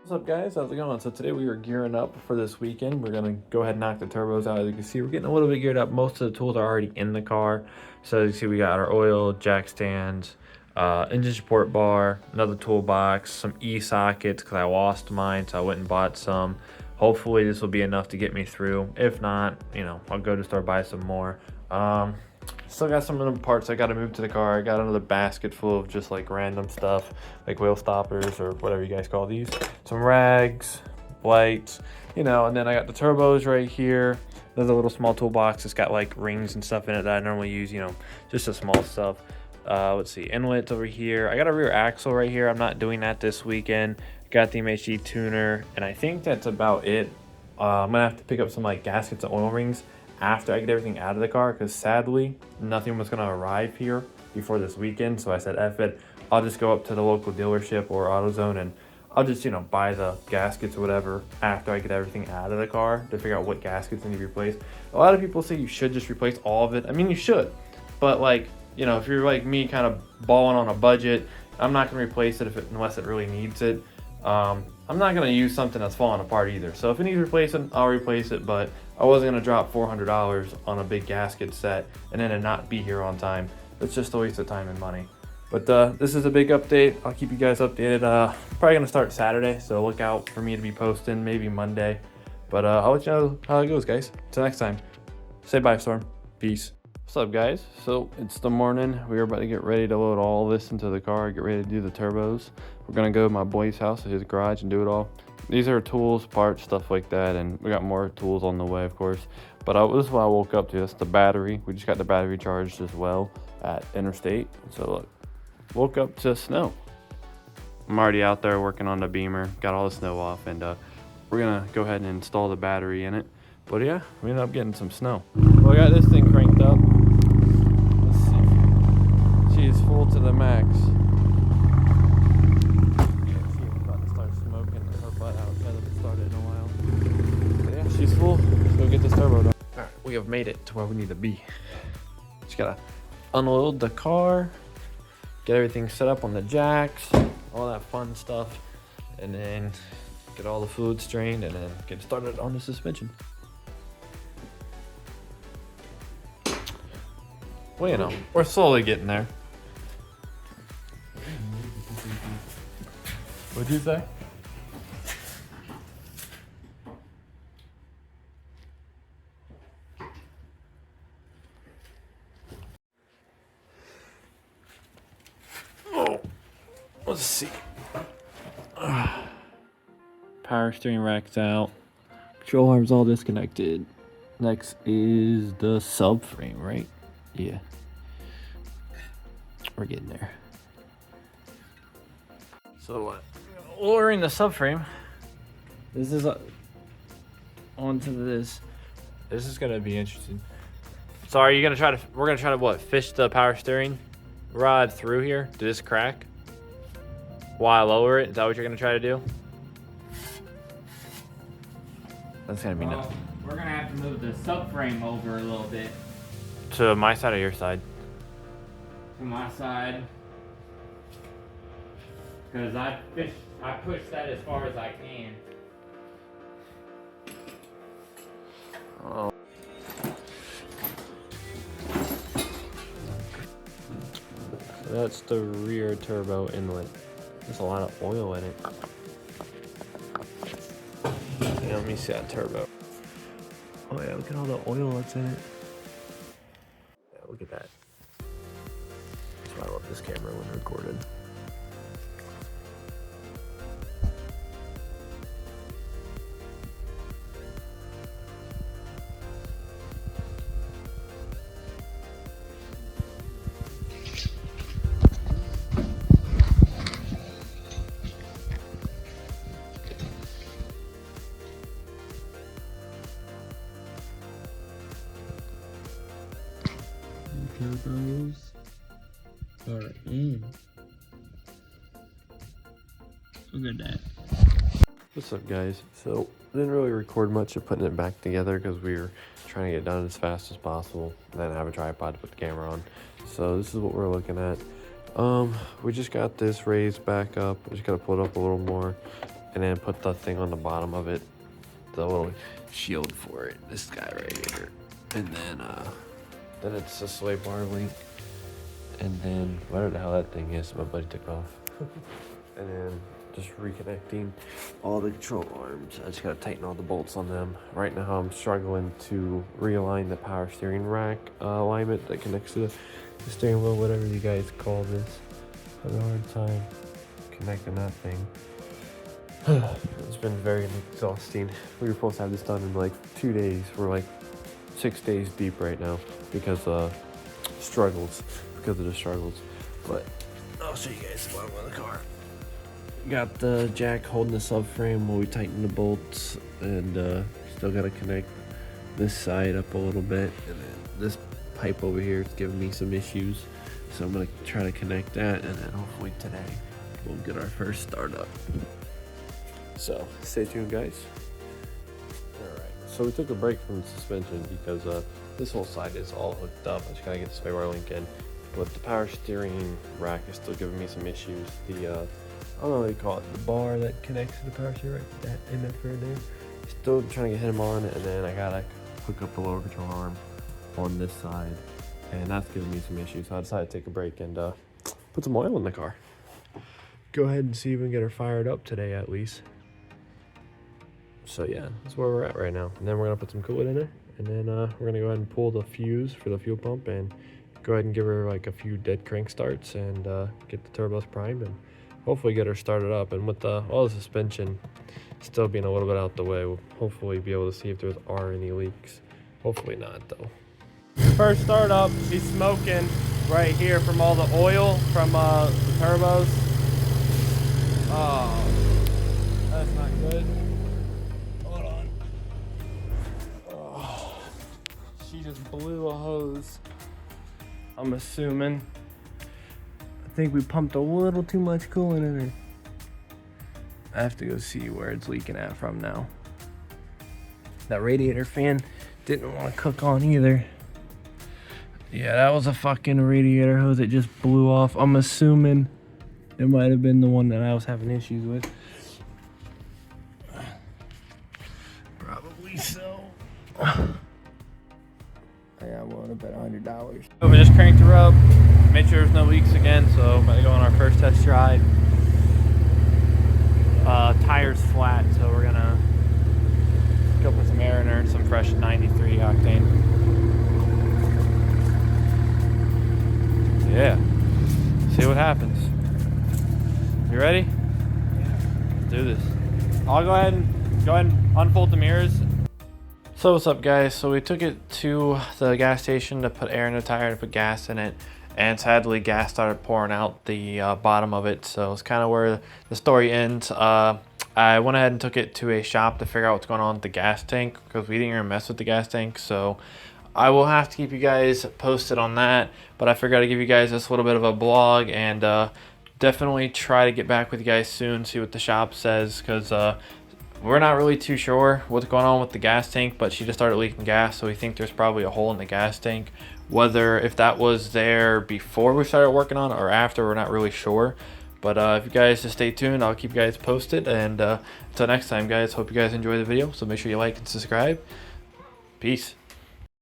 What's up, guys? How's it going? So today we are gearing up for this weekend. We're gonna go ahead and knock the turbos out. As you can see, we're getting a little bit geared up. Most of the tools are already in the car. So as you see, we got our oil, jack stands, engine support bar, another toolbox, some e-sockets because I lost mine, so I went and bought some. Hopefully this will be enough to get me through. If not, I'll go to the store, buy some more. Still got some of the parts I got to move to the car. I got another basket full of just like random stuff, like wheel stoppers or whatever you guys call these. Some rags, lights, and then I got the turbos right here. There's a little small toolbox. It's got like rings and stuff in it that I normally use, just the small stuff. Let's see, inlets over here. I got a rear axle right here. I'm not doing that this weekend. Got the MHD tuner, and I think that's about it. I'm gonna have to pick up some like gaskets and oil rings after I get everything out of the car, because sadly nothing was going to arrive here before this weekend. So I said, F it, I'll just go up to the local dealership or AutoZone and I'll just buy the gaskets or whatever after I get everything out of the car to figure out what gaskets need to be replaced. A lot of people say you should just replace all of it. I mean, you should, but like, if you're like me, kind of balling on a budget, I'm not going to replace it unless it really needs it. I'm not going to use something that's falling apart either. So if it needs replacing, I'll replace it, but I wasn't going to drop $400 on a big gasket set and then it not be here on time. It's just a waste of time and money. But this is a big update. I'll keep you guys updated. Probably going to start Saturday, so look out for me to be posting, maybe Monday. But I'll let you know how it goes, guys. Till next time. Say bye, Storm. Peace. What's up, guys? So it's the morning. We are about to get ready to load all this into the car, get ready to do the turbos. We're gonna go to my boy's house, his garage, and do it all. These are tools, parts, stuff like that, and we got more tools on the way, of course. But this is what I woke up to. That's the battery. We just got the battery charged as well at Interstate. So look, woke up to snow. I'm already out there working on the Beamer, got all the snow off, and we're gonna go ahead and install the battery in it. But yeah, we ended up getting some snow. Well, I got this thing cranked up. Let's see. She is full to the max. She's about to start smoking her butt out. She hasn't started in a while. But yeah, she's full. Let's go get this turbo done. Alright, we have made it to where we need to be. Just gotta unload the car, get everything set up on the jacks, all that fun stuff, and then get all the fluid strained and then get started on the suspension. Well, we're slowly getting there. What'd you say? Oh, let's see. Power steering rack's out. Control arm's all disconnected. Next is the subframe, right? Yeah. We're getting there. So lowering the subframe. This is onto this. This is gonna be interesting. So are you gonna try to? We're gonna try to what? Fish the power steering rod through here? Did this crack? While I lower it? Is that what you're gonna try to do? That's gonna be nuts. We're gonna have to move the subframe over a little bit. To my side or your side? To my side. Because I pushed that as far as I can. Oh. That's the rear turbo inlet. There's a lot of oil in it. Yeah, let me see that turbo. Oh yeah, look at all the oil that's in it. Yeah, look at that. That's why I love this camera when recorded. Turbos are in. Look at that. What's up, guys? So I didn't really record much of putting it back together because we were trying to get it done as fast as possible and then have a tripod to put the camera on. So this is what we're looking at. We just got this raised back up. We just gotta pull it up a little more. and then put the thing on the bottom of it, the little shield for it, this guy right here. And then it's a sway bar link. And then whatever the hell that thing is, my buddy took off. And then just reconnecting all the control arms. I just gotta tighten all the bolts on them. Right now I'm struggling to realign the power steering rack alignment that connects to the steering wheel, whatever you guys call this. I have a hard time connecting that thing. It's been very exhausting. We were supposed to have this done in like 2 days. We're like 6 days deep right now because of the struggles. But I'll show you guys the bottom of the car. Got the jack holding the subframe while we tighten the bolts, and still got to connect this side up a little bit, and then this pipe over here is giving me some issues, so I'm gonna try to connect that, and then hopefully today we'll get our first startup. So stay tuned, guys. All right, so we took a break from the suspension because this whole side is all hooked up. I just gotta get the sway bar link in, but the power steering rack is still giving me some issues. The I don't know what you call it, the bar that connects to the power steering rack, that MF right there. Still trying to get him on, and then I gotta hook up the lower control arm on this side, and that's giving me some issues. So I decided to take a break and put some oil in the car. Go ahead and see if we can get her fired up today at least. So yeah, that's where we're at right now. And then we're gonna put some coolant in it, and then we're gonna go ahead and pull the fuse for the fuel pump and go ahead and give her like a few dead crank starts and get the turbos primed and hopefully get her started up. And with all the suspension still being a little bit out the way, we'll hopefully be able to see if there are any leaks. Hopefully not though. First startup, she's smoking right here from all the oil from the turbos. Oh, that's not good. Hold on. Oh, she just blew a hose. I'm assuming. I think we pumped a little too much coolant in her. I have to go see where it's leaking at from now. That radiator fan didn't want to cook on either. Yeah, that was a fucking radiator hose that just blew off. I'm assuming it might have been the one that I was having issues with. Probably so. I'm willing to bet $100. So we just cranked her up, made sure there's no leaks again, so I'm about to go on our first test ride. Tire's flat, so we're gonna go put some air in her and some fresh 93 octane. Yeah, see what happens. You ready? Yeah. Let's do this. I'll go ahead and unfold the mirrors. So what's up, guys? So we took it to the gas station to put air in the tire to put gas in it, and sadly gas started pouring out the bottom of it, so it's kind of where the story ends. I went ahead and took it to a shop to figure out what's going on with the gas tank because we didn't even mess with the gas tank, so I will have to keep you guys posted on that, but I figured I'd give you guys this little bit of a blog and definitely try to get back with you guys soon, see what the shop says, because we're not really too sure what's going on with the gas tank, but she just started leaking gas, so we think there's probably a hole in the gas tank. Whether if that was there before we started working on it or after, we're not really sure. But if you guys just stay tuned, I'll keep you guys posted. And until next time, guys, hope you guys enjoy the video. So make sure you like and subscribe. Peace.